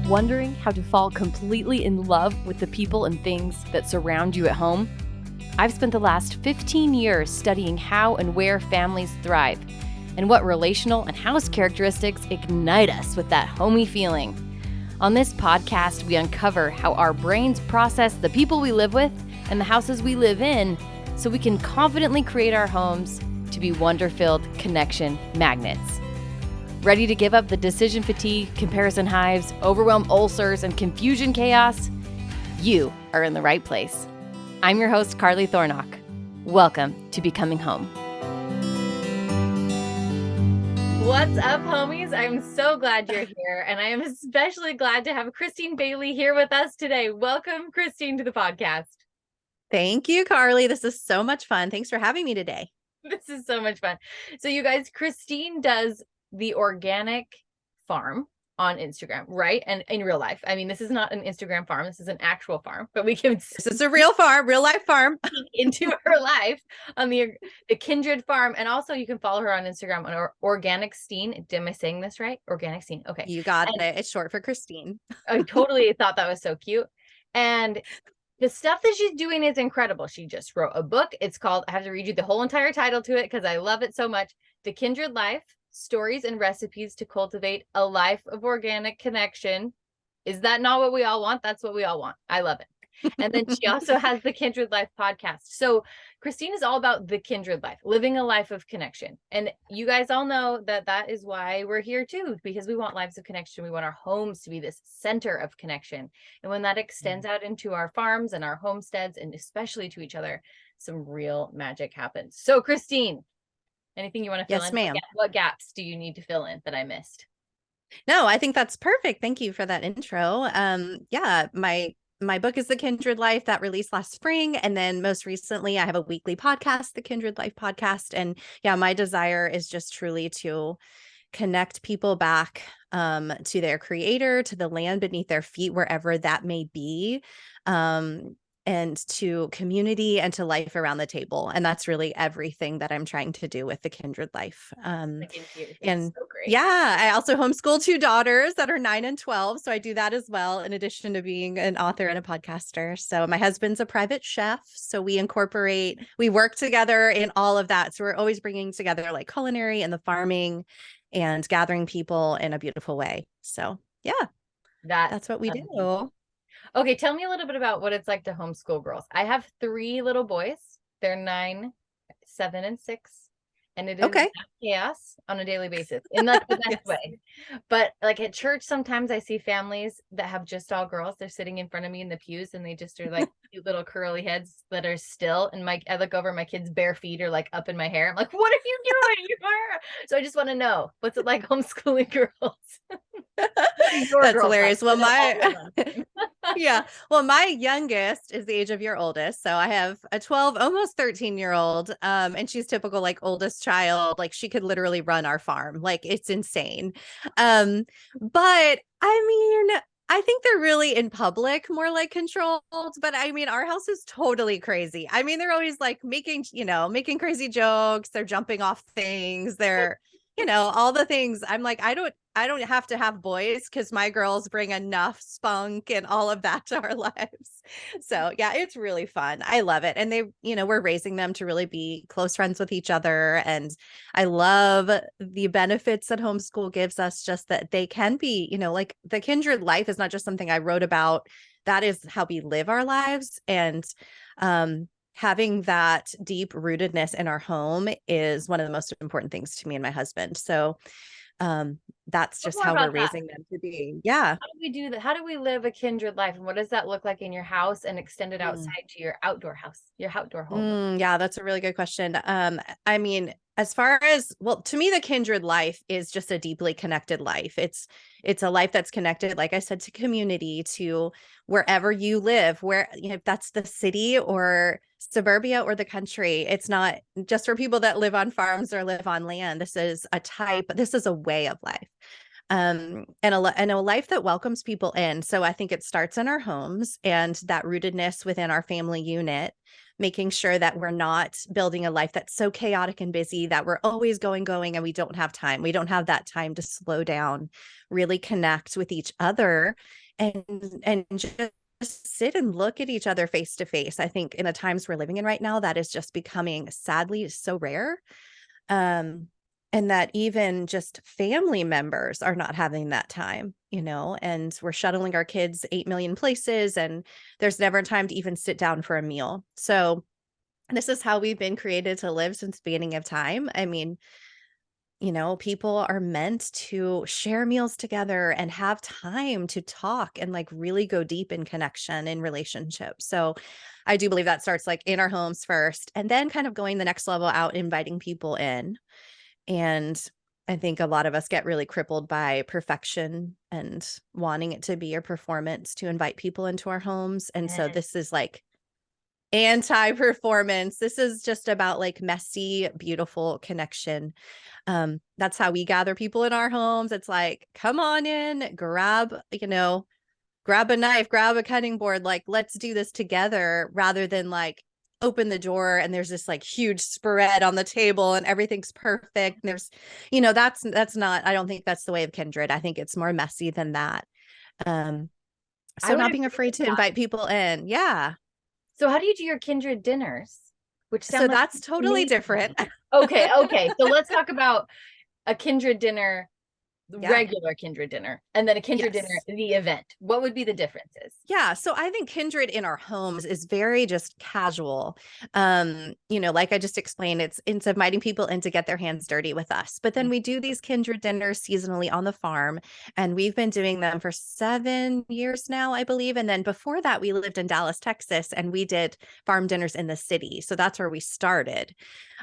Wondering how to fall completely in love with the people and things that surround you at home? I've spent the last 15 years studying how and where families thrive and what relational and house characteristics ignite us with that homey feeling. On this podcast, we uncover how our brains process the people we live with and the houses we live in so we can confidently create our homes to be wonder-filled connection magnets. Ready to give up the decision fatigue, comparison hives, overwhelm ulcers, and confusion chaos? You are in the right place. I'm your host, Carly Thornock. Welcome to Becoming Home. What's up, homies? I'm so glad you're here, and I am especially glad to have Christine Bailey here with us today. Welcome, Christine, to the podcast. Thank you, Carly. This is so much fun. Thanks for having me today. This is so much fun. So you guys, Christine does the organic farm on Instagram, right? And in real life. I mean, this is not an Instagram farm. This is an actual farm, but we can. This is a real farm, real life farm. Into her life on the Kindred Farm. And also you can follow her on Instagram on Organic-Stine. Am I saying this right? Organic-Stine. Okay. You got it. It's short for Christine. I totally thought that was so cute. And the stuff that she's doing is incredible. She just wrote a book. It's called, I have to read you the whole entire title to it because I love it so much. The Kindred Life, Stories and Recipes to Cultivate a Life of Organic Connection. Is that not what we all want? That's what we all want. I love it. And then she also has the Kindred Life podcast. So Christine is all about the Kindred Life, living a life of connection. And you guys all know that that is why we're here too, because we want lives of connection. We want our homes to be this center of connection. And when that extends out into our farms and our homesteads, and especially to each other, some real magic happens. So Christine, anything you want to fill in? Yes, ma'am. What gaps do you need to fill in that I missed? No, I think that's perfect. Thank you for that intro. My book is The Kindred Life that released last spring. And then most recently, I have a weekly podcast, the Kindred Life podcast. And yeah, my desire is just truly to connect people back to their creator, to the land beneath their feet, wherever that may be. And to community and to life around the table. And that's really everything that I'm trying to do with the Kindred Life. And so great. Yeah, I also homeschool 2 daughters that are 9 and 12. So I do that as well, in addition to being an author and a podcaster. So my husband's a private chef. So we work together in all of that. So we're always bringing together like culinary and the farming and gathering people in a beautiful way. So yeah, that's what we do. Okay, tell me a little bit about what it's like to homeschool girls. I have 3 little boys. They're 9, 7, and 6. And it is chaos on a daily basis in like the best Yes. way. But like at church, sometimes I see families that have just all girls. They're sitting in front of me in the pews and they just are like cute little curly heads that are still. And I look over, my kids' bare feet are like up in my hair. I'm like, what are you doing? So I just want to know, what's it like homeschooling girls? That's hilarious. Well, my youngest is the age of your oldest. So I have a 12, almost 13-year-old. And she's typical, like oldest child. Like she could literally run our farm. Like it's insane. But I mean, I think they're really in public, more like controlled, but I mean, our house is totally crazy. I mean, they're always like making crazy jokes. They're jumping off things. They're, all the things. I'm like, I don't have to have boys because my girls bring enough spunk and all of that to our lives. So yeah, it's really fun. I love it. And they, we're raising them to really be close friends with each other. And I love the benefits that homeschool gives us, just that they can be, like the Kindred Life is not just something I wrote about. That is how we live our lives. And, having that deep rootedness in our home is one of the most important things to me and my husband. So that's just how we're raising them to be. Yeah. How do we do that? How do we live a kindred life? And what does that look like in your house and extend it outside to your outdoor house, your outdoor home? Yeah, that's a really good question. I mean, as far as, to me, the kindred life is just a deeply connected life. It's a life that's connected, like I said, to community, to wherever you live, where, if that's the city or suburbia or the country. It's not just for people that live on farms or live on land. This is a way of life. And a life that welcomes people in. So I think it starts in our homes and that rootedness within our family unit making sure that we're not building a life that's so chaotic and busy that we're always going, and we don't have time. We don't have that time to slow down, really connect with each other, and just sit and look at each other face to face. I think in the times we're living in right now, that is just becoming sadly so rare. And that even just family members are not having that time, and we're shuttling our kids 8 million places, and there's never time to even sit down for a meal. So this is how we've been created to live since the beginning of time. I mean, people are meant to share meals together and have time to talk and like really go deep in connection in relationships. So I do believe that starts like in our homes first, and then kind of going the next level out, inviting people in. And I think a lot of us get really crippled by perfection and wanting it to be a performance to invite people into our homes. And so And this is like anti-performance. This is just about like messy, beautiful connection. That's how we gather people in our homes. It's like, come on in, grab a knife, grab a cutting board, like let's do this together, rather than like open the door and there's this like huge spread on the table and everything's perfect. And there's, that's not, I don't think that's the way of Kindred. I think it's more messy than that. Um, I so would not being agree afraid with to that. invite people in. Yeah. So how do you do your kindred dinners? Which So sound like that's totally amazing. different. Okay, okay. So let's talk about a kindred dinner, Yeah. regular kindred dinner, and then a kindred dinner, Yes. the event. What would be the differences? Yeah, so I think Kindred in our homes is very just casual. Like I just explained, it's inviting people in to get their hands dirty with us. But then we do these Kindred dinners seasonally on the farm, and we've been doing them for 7 years now, I believe. And then before that, we lived in Dallas, Texas, and we did farm dinners in the city. So that's where we started.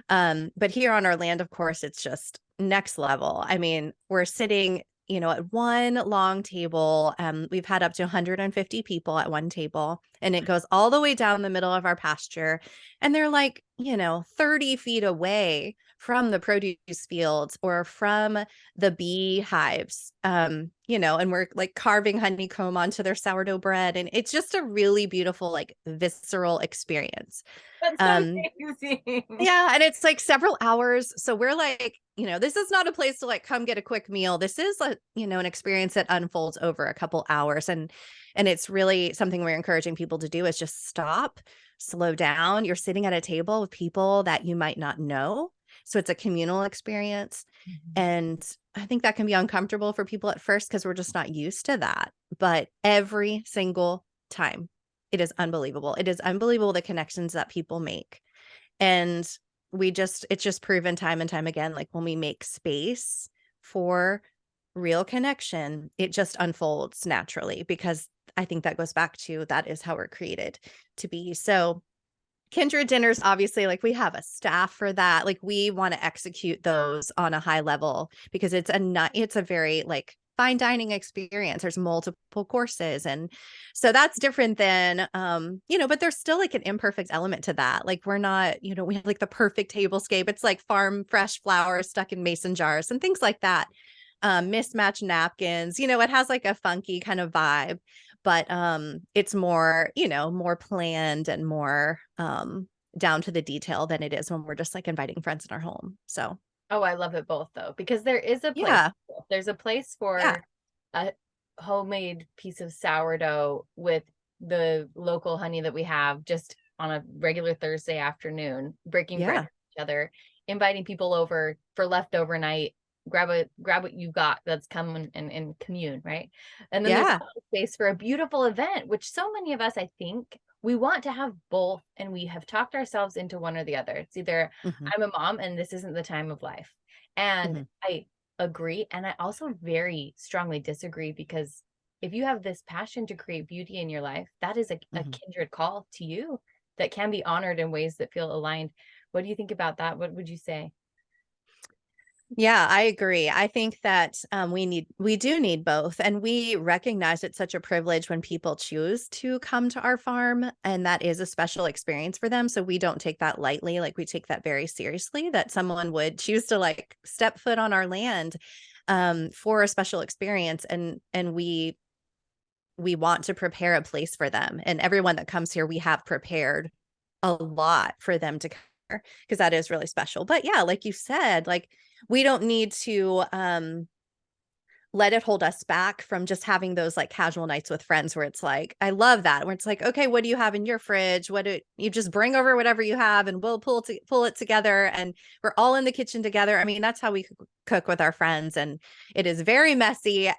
But here on our land, of course, it's just next level. I mean, we're sitting at one long table. We've had up to 150 people at one table, and it goes all the way down the middle of our pasture. And they're like, 30 feet away from the produce fields or from the bee hives, and we're like carving honeycomb onto their sourdough bread. And it's just a really beautiful, like visceral experience. That's so Um, amazing. yeah, and it's like several hours. So we're like, this is not a place to like come get a quick meal. This is an experience that unfolds over a couple hours. And it's really something we're encouraging people to do is just stop, slow down. You're sitting at a table with people that you might not know. So it's a communal experience. Mhm. And I think that can be uncomfortable for people at first because we're just not used to that. But every single time, it is unbelievable. It is unbelievable the connections that people make. And it's just proven time and time again, like when we make space for real connection, it just unfolds naturally, because I think that goes back to that is how we're created to be. So Kindred dinners, obviously, like we have a staff for that. Like we want to execute those on a high level because it's a very like fine dining experience. There's multiple courses. And so that's different than, but there's still like an imperfect element to that. Like we're not, we have like the perfect tablescape. It's like farm fresh flowers stuck in mason jars and things like that. Mismatched napkins, it has like a funky kind of vibe, but it's more, more planned and more down to the detail than it is when we're just like inviting friends in our home. So Oh, I love it both though, because there is a place. yeah, There's a place yeah, for a homemade piece of sourdough with the local honey that we have just on a regular Thursday afternoon, breaking bread yeah, with each other, inviting people over for leftover night. Grab what you've got that's come and commune, right? And then there's yeah. also space for a beautiful event, which so many of us, I think, we want to have both, and we have talked ourselves into one or the other. It's either Hmm. I'm a mom and this isn't the time of life. And Hmm. I agree. And I also very strongly disagree, because if you have this passion to create beauty in your life, that is a Hmm. kindred call to you that can be honored in ways that feel aligned. What do you think about that? What would you say? Yeah, I agree. I think that we do need both. And we recognize it's such a privilege when people choose to come to our farm, and that is a special experience for them. So we don't take that lightly. Like we take that very seriously, that someone would choose to like step foot on our land for a special experience. And we want to prepare a place for them. And everyone that comes here, we have prepared a lot for them to care, because that is really special. But yeah, like you said, like we don't need to let it hold us back from just having those like casual nights with friends where it's like, I love that, where it's like, okay, what do you have in your fridge? What do you just bring over whatever you have and we'll pull it together and we're all in the kitchen together. I mean, that's how we cook with our friends, and it is very messy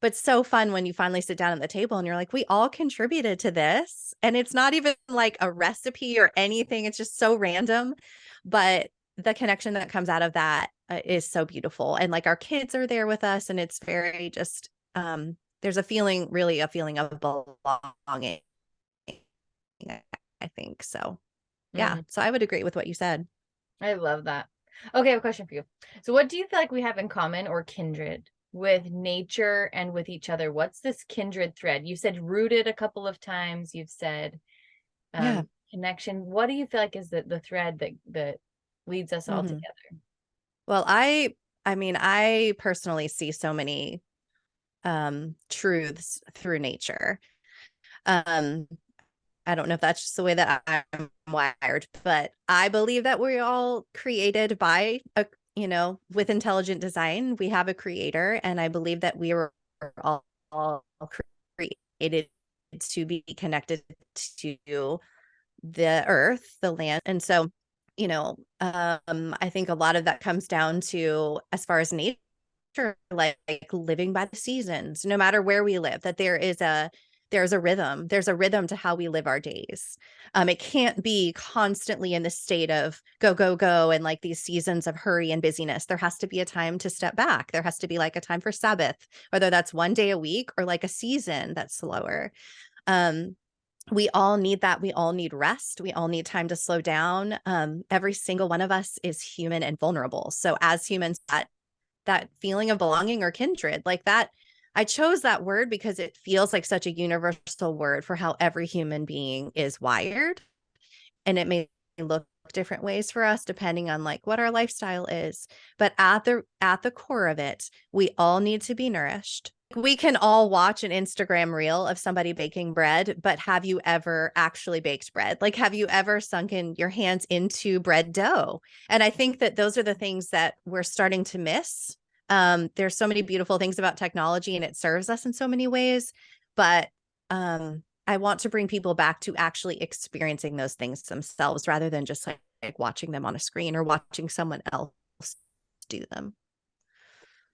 but so fun when you finally sit down at the table and you're like, we all contributed to this. And it's not even like a recipe or anything. It's just so random. But the connection that comes out of that is so beautiful. And like our kids are there with us, and it's very just, there's a feeling of belonging, I think. So yeah. Mm, So I would agree with what you said. I love that. Okay, I have a question for you. So what do you feel like we have in common or kindred with nature and with each other? What's this kindred thread? You said rooted a couple of times. You've said Yeah. connection. What do you feel like is the thread that leads us all Mhm. together? Well, I mean, I personally see so many truths through nature. Um, I don't know if that's just the way that I'm wired, but I believe that we're all created by with intelligent design. We have a creator, and I believe that we were all created to be connected to the earth, the land. And so, I think a lot of that comes down to, as far as nature, like living by the seasons, no matter where we live, that there's a rhythm. There's a rhythm to how we live our days. It can't be constantly in the state of go, go, go, and like these seasons of hurry and busyness. There has to be a time to step back. There has to be like a time for Sabbath, whether that's one day a week or like a season that's slower. Um, we all need that. We all need rest. We all need time to slow down. Every single one of us is human and vulnerable. So as humans, that feeling of belonging or kindred, like that, I chose that word because it feels like such a universal word for how every human being is wired. And it may look different ways for us depending on like what our lifestyle is. But at the core of it, we all need to be nourished. We can all watch an Instagram reel of somebody baking bread, but have you ever actually baked bread? Like, have you ever sunken your hands into bread dough? And I think that those are the things that we're starting to miss. There's so many beautiful things about technology, and it serves us in so many ways, but I want to bring people back to actually experiencing those things themselves rather than just like watching them on a screen or watching someone else do them.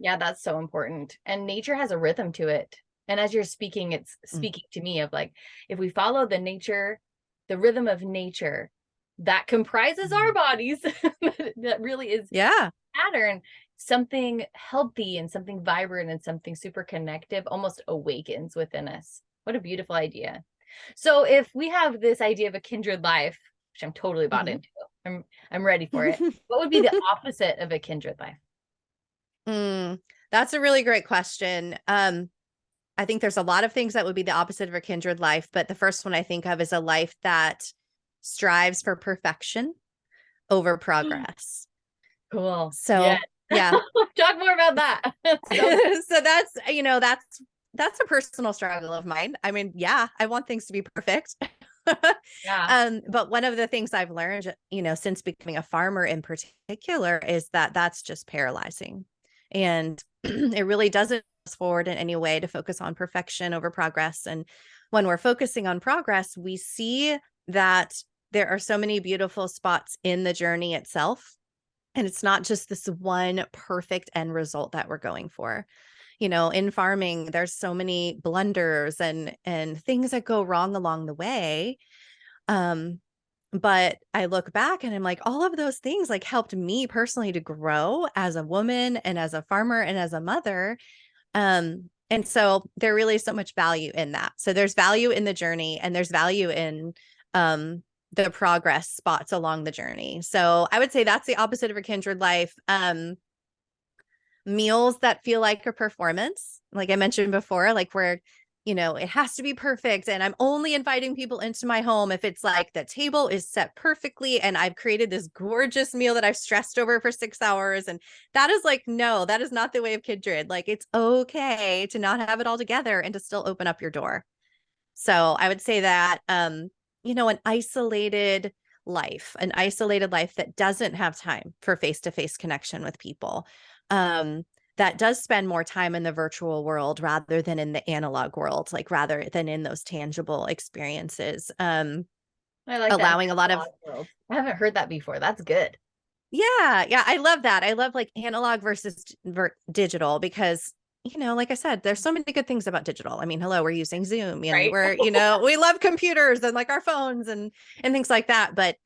Yeah, that's so important. And nature has a rhythm to it. And as you're speaking, it's Mm. speaking to me of like, if we follow the rhythm of nature that comprises our Mhm. bodies, that really is Yeah. pattern, something healthy and something vibrant and something super connective almost awakens within us. What a beautiful idea. So if we have this idea of a kindred life, which I'm totally bought Mhm. into, I'm ready for it. What would be the opposite of a kindred life? That's a really great question. I think there's a lot of things that would be the opposite of a kindred life, but the first one I think of is a life that strives for perfection over progress. Cool. Yeah. So, yeah. Talk more about that. So So that's a personal struggle of mine. I mean, yeah, I want things to be perfect. yeah. But one of the things I've learned, since becoming a farmer in particular, is that that's just paralyzing. And it really doesn't move us forward in any way to focus on perfection over progress. And when we're focusing on progress, we see that there are so many beautiful spots in the journey itself. And it's not just this one perfect end result that we're going for. In farming, there's so many blunders and things that go wrong along the way. Um, but I look back and I'm like, all of those things like helped me personally to grow as a woman and as a farmer and as a mother. And so there really is so much value in that. So there's value in the journey, and there's value in um the progress spots along the journey. So I would say that's the opposite of a kindred life. Meals that feel like a performance, like I mentioned before, like where it has to be perfect, and I'm only inviting people into my home if it's like the table is set perfectly and I've created this gorgeous meal that I've stressed over for 6 hours. And that is like, no, that is not the way of kindred. Like, it's okay to not have it all together and to still open up your door. So I would say that an an isolated life that doesn't have time for face-to-face connection with people. That does spend more time in the virtual world rather than in the analog world, like rather than in those tangible experiences. I like that. Allowing a lot of World. I haven't heard that before. That's good. yeah, I love that. I love like analog versus digital because like I said, there's so many good things about digital. I mean, hello, we're using Zoom and Right. we're, we love computers and like our phones and things like that. But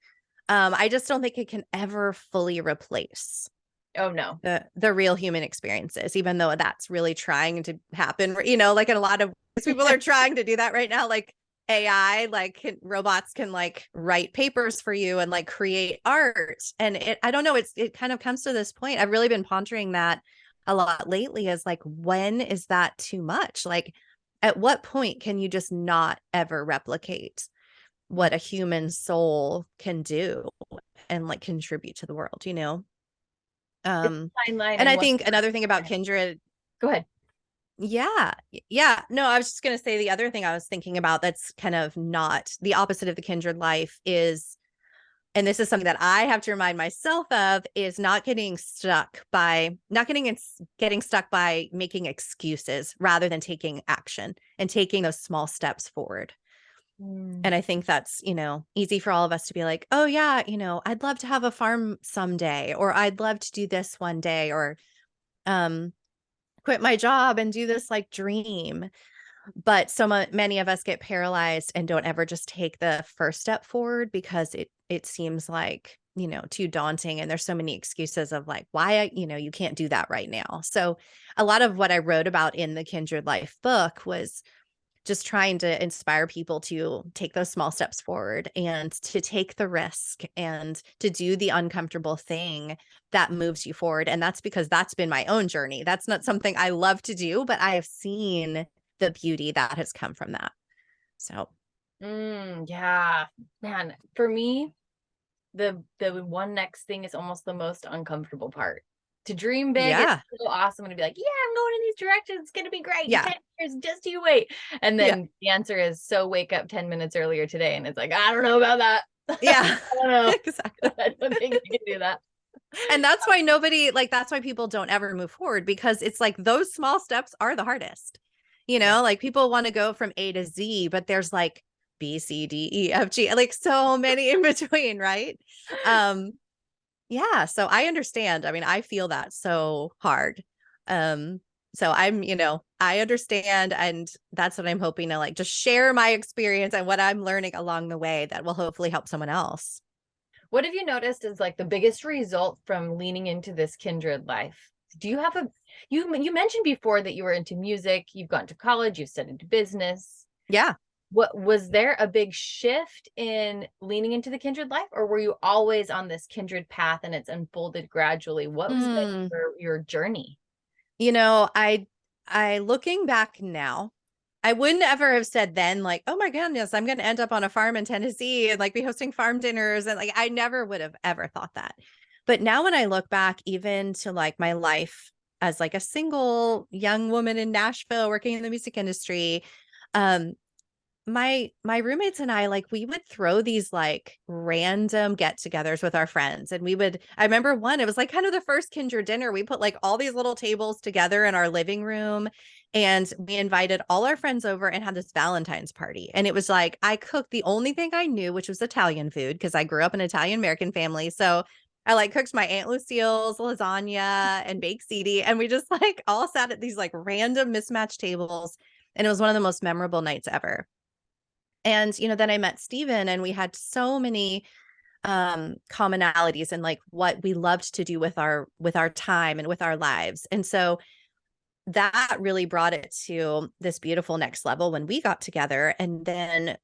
I just don't think it can ever fully replace Oh no. the real human experiences, even though that's really trying to happen, like in a lot of ways, people are trying to do that right now. Like AI, like robots can like write papers for you and like create art. And I don't know, it kind of comes to this point. I've really been pondering that a lot lately, is like, when is that too much? Like, at what point can you just not ever replicate what a human soul can do and like contribute to the world, Fine line and and I one. think another thing about Kindred, Go ahead. yeah, yeah, no, I was just going to say the other thing I was thinking about that's kind of not the opposite of the Kindred life is, and this is something that I have to remind myself of, is getting stuck by making excuses rather than taking action and taking those small steps forward. And I think that's, easy for all of us to be like, oh yeah, I'd love to have a farm someday, or I'd love to do this one day, or quit my job and do this like dream. But many of us get paralyzed and don't ever just take the first step forward because it seems like, too daunting. And there's so many excuses of like, why, you can't do that right now. So a lot of what I wrote about in the Kindred Life book was just trying to inspire people to take those small steps forward and to take the risk and to do the uncomfortable thing that moves you forward. And that's because that's been my own journey. That's not something I love to do, but I have seen the beauty that has come from that. So, Yeah, man, for me, the one next thing is almost the most uncomfortable part. To dream big is yeah. so awesome and to be like, yeah, I'm going in these directions. It's gonna be great. Yeah. 10 years, just you wait. And Yeah. then the answer is, so wake up 10 minutes earlier today. And it's like, I don't know about that. Yeah. I don't know. Exactly. I don't think I can do that. And that's why that's why people don't ever move forward, because it's like those small steps are the hardest. Like people want to go from A to Z, but there's like B, C, D, E, F, G, like so many in between, right? Yeah, so I understand. I mean, I feel that so hard. So I understand, and that's what I'm hoping to like just share my experience and what I'm learning along the way that will hopefully help someone else. What have you noticed is like the biggest result from leaning into this Kindred life? Do you have you mentioned before that you were into music, you've gone to college, you've studied business. Yeah. What was there a big shift in leaning into the Kindred life, or were you always on this Kindred path and it's unfolded gradually? What was your journey? I looking back now, I wouldn't ever have said then like, oh my goodness, I'm going to end up on a farm in Tennessee and like be hosting farm dinners. And like, I never would have ever thought that. But now when I look back even to like my life as like a single young woman in Nashville working in the music industry, my roommates and I, like, we would throw these like random get-togethers with our friends. And I remember one, it was like kind of the first Kindred dinner. We put like all these little tables together in our living room, and we invited all our friends over and had this Valentine's party. And it was like, I cooked the only thing I knew, which was Italian food, because I grew up in an Italian American family. So I like cooked my Aunt Lucille's lasagna and baked ziti. And we just like all sat at these like random mismatched tables. And it was one of the most memorable nights ever. And, then I met Steven, and we had so many commonalities and like what we loved to do with our time and with our lives. And so that really brought it to this beautiful next level when we got together. And then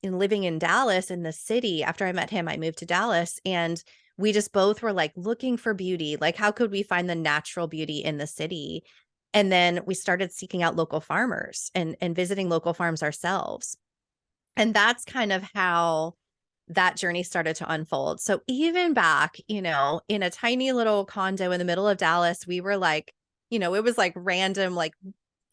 in living in Dallas, in the city, after I met him, I moved to Dallas, and we just both were like looking for beauty. Like, how could we find the natural beauty in the city? And then we started seeking out local farmers and visiting local farms ourselves. And that's kind of how that journey started to unfold. So even back, in a tiny little condo in the middle of Dallas, we were like, it was like random, like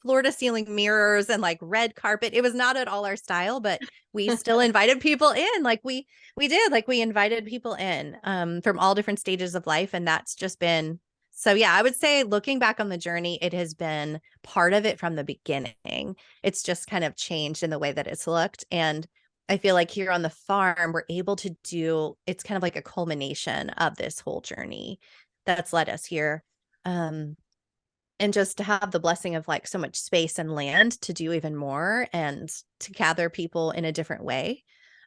floor to ceiling mirrors and like red carpet. It was not at all our style, but we still invited people in. Like we did, like we invited people in from all different stages of life. And that's just been, so yeah, I would say looking back on the journey, it has been part of it from the beginning. It's just kind of changed in the way that it's looked. And I feel like here on the farm, we're able to do, it's kind of like a culmination of this whole journey that's led us here. And just to have the blessing of like so much space and land to do even more and to gather people in a different way.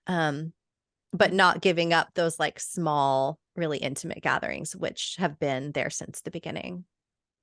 But not giving up those like small, really intimate gatherings, which have been there since the beginning.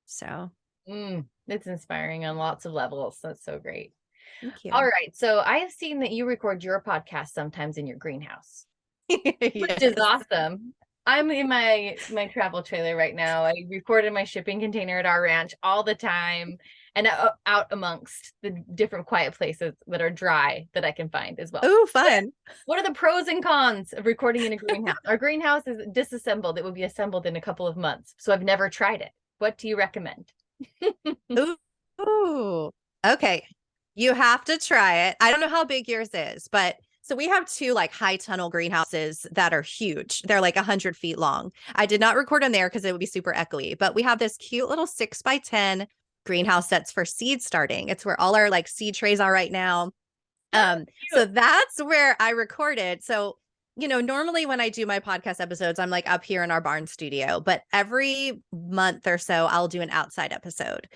So it's inspiring on lots of levels. That's so great. thank you. All right. So I have seen that you record your podcast sometimes in your greenhouse, Yes. which is awesome. I'm in my travel trailer right now. I record in my shipping container at our ranch all the time and out amongst the different quiet places that are dry that I can find as well. Oh, fun. What are the pros and cons of recording in a greenhouse? Our greenhouse is disassembled. It will be assembled in a couple of months. So I've never tried it. What do you recommend? Ooh. Okay. You have to try it. I don't know how big yours is, but so we have two like high tunnel greenhouses that are huge. They're like 100 feet long. I did not record in there because it would be super echoey, but we have this cute little 6x10 greenhouse that's for seed starting. It's where all our like seed trays are right now. So that's where I recorded. So, you know, normally when I do my podcast episodes, I'm like up here in our barn studio, but every month or so I'll do an outside episode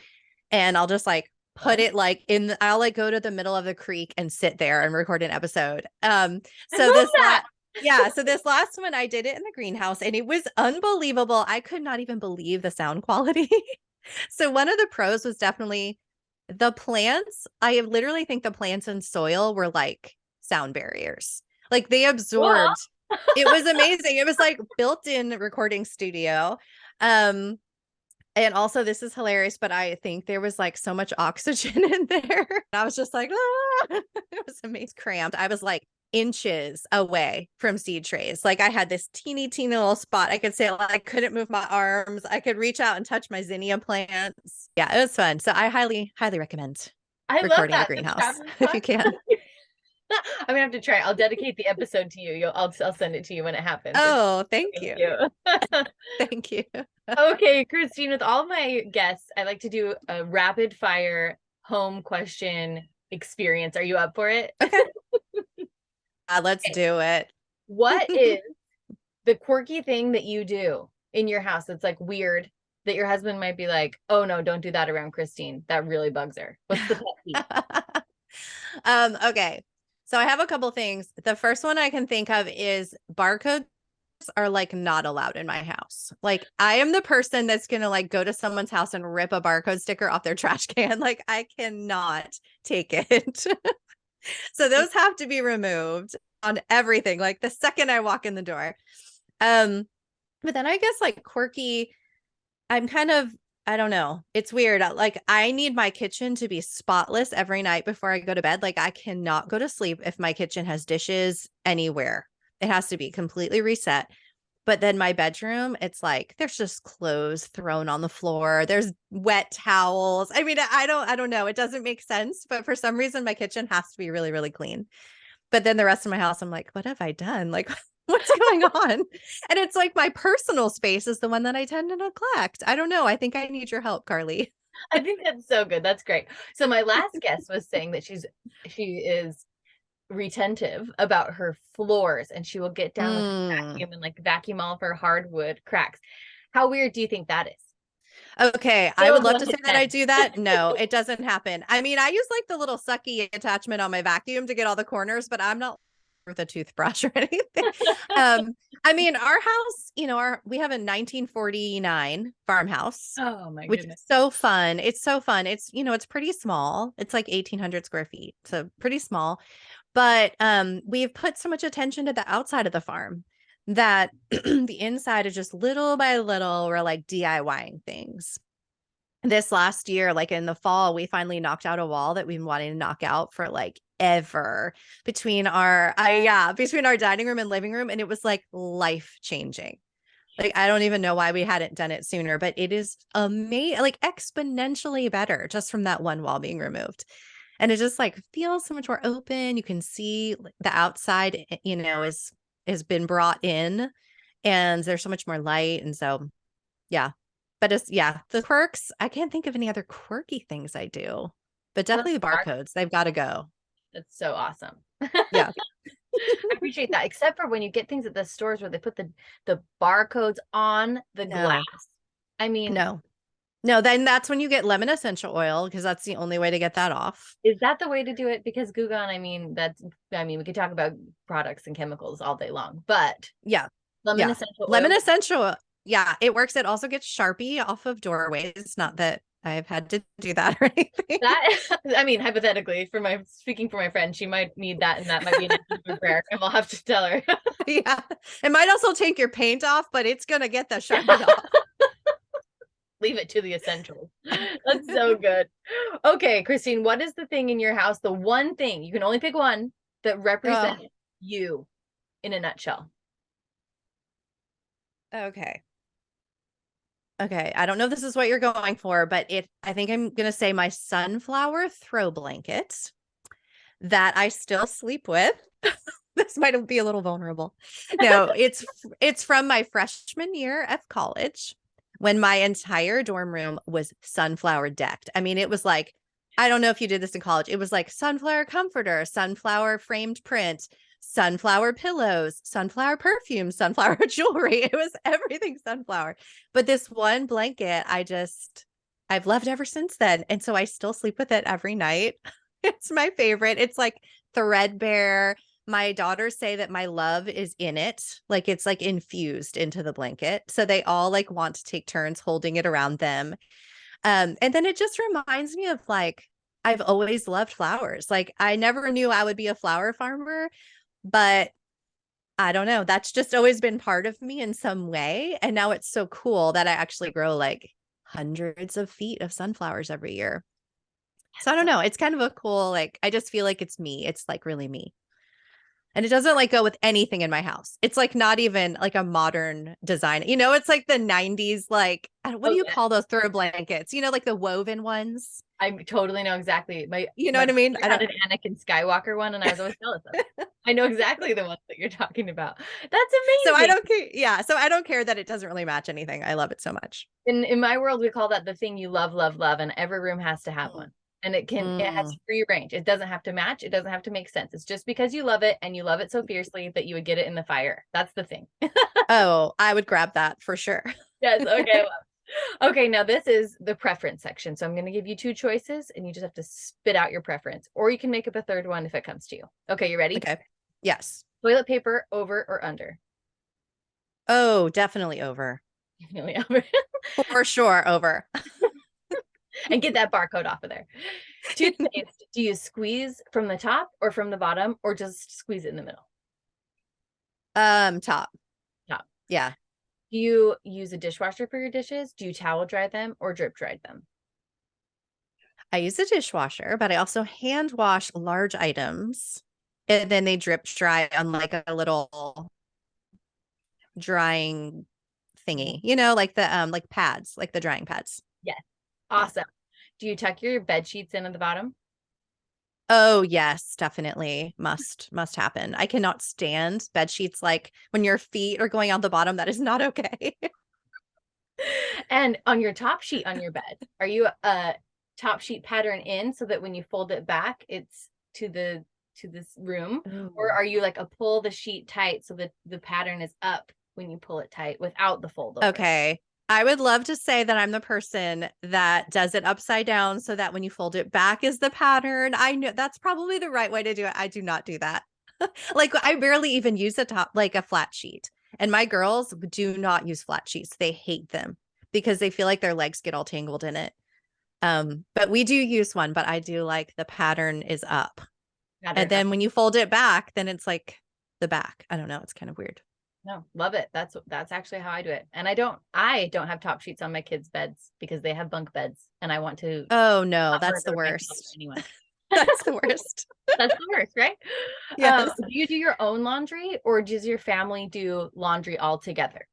and I'll just like put it like in, I'll like go to the middle of the creek and sit there and record an episode. So this last one I did it in the greenhouse and it was unbelievable. I could not even believe the sound quality. So one of the pros was definitely the plants. I literally think the plants and soil were like sound barriers. Like they absorbed. It was amazing. It was like built-in recording studio. And also this is hilarious, but I think there was like so much oxygen in there. I was just like, it was amazing. Cramped. I was like inches away from seed trays. Like I had this teeny little spot. I could say like, I couldn't move my arms. I could reach out and touch my zinnia plants. Yeah, it was fun. So I highly recommend recording in a greenhouse if you can. I'm gonna have to try. I'll dedicate the episode to you. I'll send it to you when it happens. Oh, thank you. Thank you. Okay, Christine, with all my guests, I like to do a rapid fire home question experience. Are you up for it? Okay. Let's do it. What is the quirky thing that you do in your house that's like weird that your husband might be like, oh no, don't do that around Christine. That really bugs her. What's the pet peeve? Okay. So I have a couple things. The first one I can think of is barcodes are like not allowed in my house. Like I am the person that's going to like go to someone's house and rip a barcode sticker off their trash can. Like I cannot take it. So those have to be removed on everything. Like the second I walk in the door. But then I guess like quirky, I'm kind of, I don't know. It's weird. Like I need my kitchen to be spotless every night before I go to bed. Like I cannot go to sleep if my kitchen has dishes anywhere. It has to be completely reset. But then my bedroom, it's like there's just clothes thrown on the floor. There's wet towels. I mean, I don't know. It doesn't make sense, but for some reason my kitchen has to be really, really clean. But then the rest of my house, I'm like, what have I done? Like what's going on? And it's like my personal space is the one that I tend to neglect. I don't know. I think I need your help, Carly. I think that's so good. That's great. So my last guest was saying that she is retentive about her floors and she will get down with the vacuum and like vacuum all of her hardwood cracks. How weird do you think that is? Okay, I would love to say that I do that. No, it doesn't happen. I mean, I use like the little sucky attachment on my vacuum to get all the corners, but I'm not with a toothbrush or anything. I mean, our house, you know, we have a 1949 farmhouse. Oh my which goodness. is so fun. It's so fun. It's, you know, it's pretty small. It's like 1,800 square feet. So pretty small. But we've put so much attention to the outside of the farm that the inside is just little by little, we're like DIYing things. This last year, like in the fall, we finally knocked out a wall that we've been wanting to knock out for like ever between our dining room and living room. And it was like life changing. Like, I don't even know why we hadn't done it sooner, but it is amazing, like exponentially better just from that one wall being removed. And it just like feels so much more open. You can see the outside, is has been brought in, and there's so much more light. And so, yeah. But the quirks, I can't think of any other quirky things I do, but definitely the barcodes, they've got to go. That's so awesome. Yeah. I appreciate that. Except for when you get things at the stores where they put the barcodes on the glass. I mean, no, then that's when you get lemon essential oil, because that's the only way to get that off. Is that the way to do it? Because Gugan, we could talk about products and chemicals all day long, but yeah, lemon essential oil. Lemon essential. Yeah, it works. It also gets Sharpie off of doorways. Not that I've had to do that or anything. Hypothetically, speaking for my friend, she might need that, and that might be an prayer, and we'll have to tell her. Yeah, it might also take your paint off, but it's gonna get the Sharpie off. Leave it to the essentials. That's so good. Okay, Christine, what is the thing in your house, the one thing, you can only pick one, that represents you in a nutshell? Okay. I don't know if this is what you're going for, but I think I'm going to say my sunflower throw blanket that I still sleep with. This might be a little vulnerable. No, it's from my freshman year of college, when my entire dorm room was sunflower decked. I mean, it was like, I don't know if you did this in college. It was like sunflower comforter, sunflower framed print, sunflower pillows, sunflower perfume, sunflower jewelry. It was everything sunflower. But this one blanket, I've loved ever since then. And so I still sleep with it every night. It's my favorite. It's like threadbare. My daughters say that my love is in it. Like, it's like infused into the blanket. So they all like want to take turns holding it around them. And then it just reminds me of like, I've always loved flowers. Like, I never knew I would be a flower farmer, but I don't know. That's just always been part of me in some way. And now it's so cool that I actually grow like hundreds of feet of sunflowers every year. So I don't know. It's kind of a cool, like, I just feel like it's me. It's like really me. And it doesn't like go with anything in my house. It's like not even like a modern design. It's like the 90s, like, what do you call those throw blankets? Like the woven ones. I totally know exactly. You know what I mean? I had an Anakin Skywalker one, and I was always jealous of it. I know exactly the ones that you're talking about. That's amazing. So I don't care. Yeah. So I don't care that it doesn't really match anything. I love it so much. In my world, we call that the thing you love, love, love, and every room has to have one. And it has free range. It doesn't have to match. It doesn't have to make sense. It's just because you love it, and you love it so fiercely that you would get it in the fire. That's the thing. Oh, I would grab that for sure. Yes. Okay. Okay. Now this is the preference section. So I'm going to give you two choices, and you just have to spit out your preference, or you can make up a third one if it comes to you. Okay. You ready? Okay. Yes. Toilet paper, over or under? Oh, definitely over. Definitely over. For sure, over. And get that barcode off of there. Toothpaste, do you squeeze from the top or from the bottom, or just squeeze it in the middle? Top. Yeah. Do you use a dishwasher for your dishes? Do you towel dry them or drip dry them? I use a dishwasher, but I also hand wash large items, and then they drip dry on like a little drying thingy, like the like pads, like the drying pads. Yes. Awesome. Do you tuck your bed sheets in at the bottom? Oh, yes, definitely. Must happen. I cannot stand bed sheets like when your feet are going on the bottom. That is not okay. And on your top sheet on your bed, are you a top sheet pattern in so that when you fold it back, it's to this room? Ooh. Or are you like a pull the sheet tight so that the pattern is up when you pull it tight without the fold over? Okay. I would love to say that I'm the person that does it upside down so that when you fold it back is the pattern. I know that's probably the right way to do it. I do not do that. Like, I barely even use like a flat sheet. And my girls do not use flat sheets. They hate them because they feel like their legs get all tangled in it. But we do use one, but I do like the pattern is up. And then when you fold it back, then it's like the back. I don't know. It's kind of weird. No, love it. That's actually how I do it. And I don't have top sheets on my kids' beds because they have bunk beds, and I want to. Oh no, that's the worst. Anyway. That's the worst. That's the worst, right? Yes. Do you do your own laundry, or does your family do laundry all together?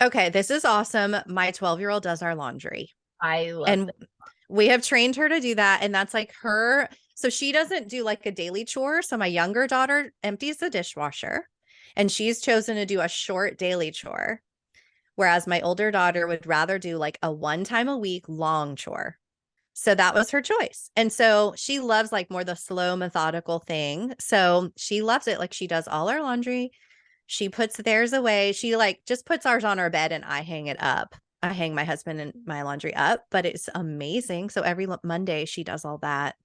Okay, this is awesome. My 12-year-old does our laundry. I love And that. we have trained her to do that. And that's like her. So she doesn't do like a daily chore. So my younger daughter empties the dishwasher and she's chosen to do a short daily chore. Whereas my older daughter would rather do like a one time a week long chore. So that was her choice. And so she loves like more the slow, methodical thing. So she loves it. Like she does all our laundry. She puts theirs away. She like just puts ours on our bed and I hang it up. I hang my husband and my laundry up, but it's amazing. So every Monday she does all that.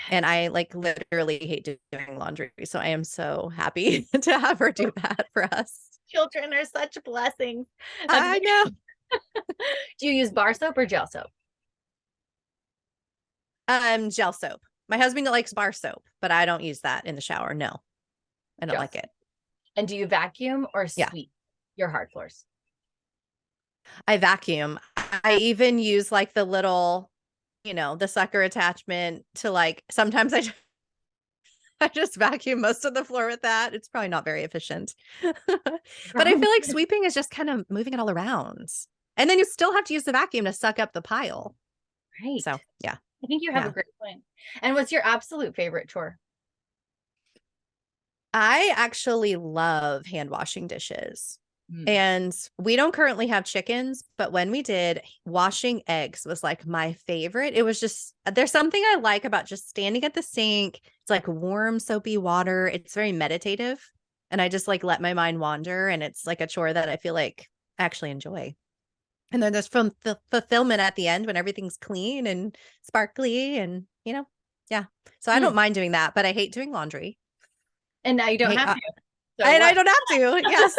And Yes. I like literally hate doing laundry. So I am so happy to have her do that for us. Children are such blessings. That's I know. Do you use bar soap or gel soap? Gel soap. My husband likes bar soap, but I don't use that in the shower. No, I don't Gel like soap. it. And do you vacuum or Yeah, sweep your hard floors? I vacuum. I even use like the little, the sucker attachment to like, sometimes I just vacuum most of the floor with that. It's probably not very efficient. But I feel like sweeping is just kind of moving it all around. And then you still have to use the vacuum to suck up the pile. Right. So, yeah. I think you have a Yeah. great point. And what's your absolute favorite chore? I actually love hand washing dishes. Mm. And we don't currently have chickens, but when we did, washing eggs was like my favorite. It was just, there's something I like about just standing at the sink. It's like warm, soapy water. It's very meditative. And I just like let my mind wander. And it's like a chore that I feel like I actually enjoy. And then there's from the fulfillment at the end when everything's clean and sparkly and, yeah. So I Mm. don't mind doing that, but I hate doing laundry. And now you I don't hate, have to. So and I what? don't have to. Yes.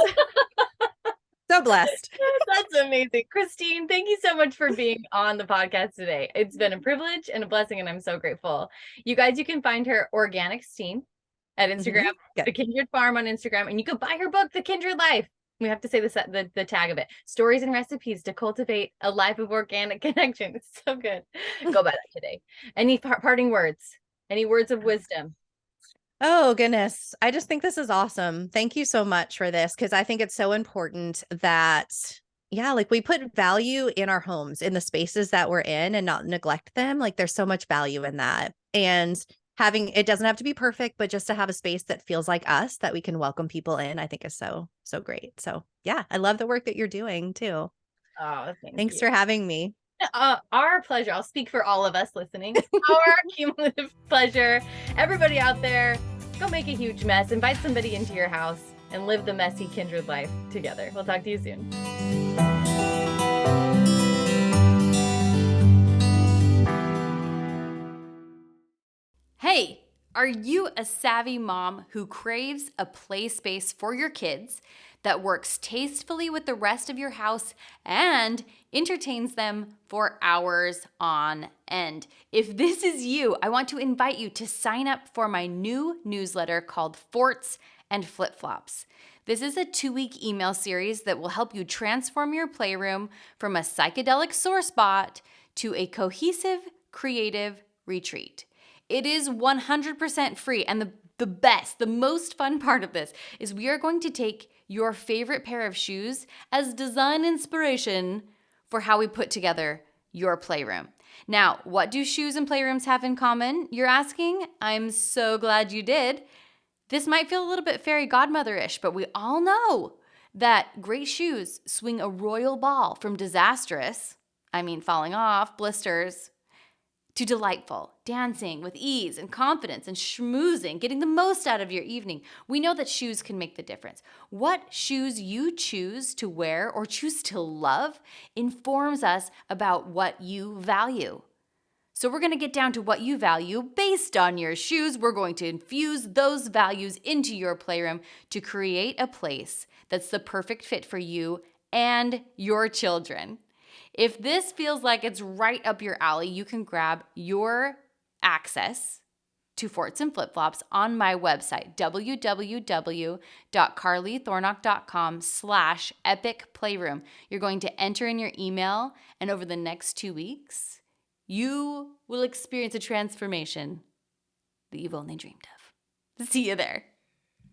So blessed. That's amazing. Christine, thank you so much for being on the podcast today. It's been a privilege and a blessing, and I'm so grateful. You guys, you can find her Organic Steam at Instagram, Good. the Kindred Farm on Instagram, and you can buy her book, The Kindred Life. We have to say the tag of it. Stories and recipes to cultivate a life of organic connection. It's so good. Go buy that today. Any parting words? Any words of wisdom? Oh, goodness. I just think this is awesome. Thank you so much for this because I think it's so important that, yeah, like we put value in our homes, in the spaces that we're in and not neglect them. Like there's so much value in that. And having it doesn't have to be perfect, but just to have a space that feels like us that we can welcome people in, I think is so, so great. So, yeah, I love the work that you're doing too. Oh, thank Thanks you. for having me. Our pleasure. I'll speak for all of us listening. Our cumulative pleasure. Everybody out there, go make a huge mess. Invite somebody into your house and live the messy kindred life together. We'll talk to you soon. Hey, are you a savvy mom who craves a play space for your kids that works tastefully with the rest of your house and entertains them for hours on end? If this is you, I want to invite you to sign up for my new newsletter called Forts and Flip-Flops. This is a 2-week email series that will help you transform your playroom from a psychedelic sore spot to a cohesive, creative retreat. It is 100% free. And the most fun part of this is we are going to take your favorite pair of shoes as design inspiration for how we put together your playroom. Now, what do shoes and playrooms have in common? You're asking? I'm so glad you did. This might feel a little bit fairy godmother-ish, but we all know that great shoes swing a royal ball from disastrous, falling off, blisters, to delightful, dancing with ease and confidence and schmoozing, getting the most out of your evening. We know that shoes can make the difference. What shoes you choose to wear or choose to love informs us about what you value. So we're going to get down to what you value based on your shoes. We're going to infuse those values into your playroom to create a place that's the perfect fit for you and your children. If this feels like it's right up your alley, you can grab your access to Forts and Flip-Flops on my website, www.carlythornock.com/epicplayroom. You're going to enter in your email, and over the next 2 weeks, you will experience a transformation that you've only dreamed of. See you there.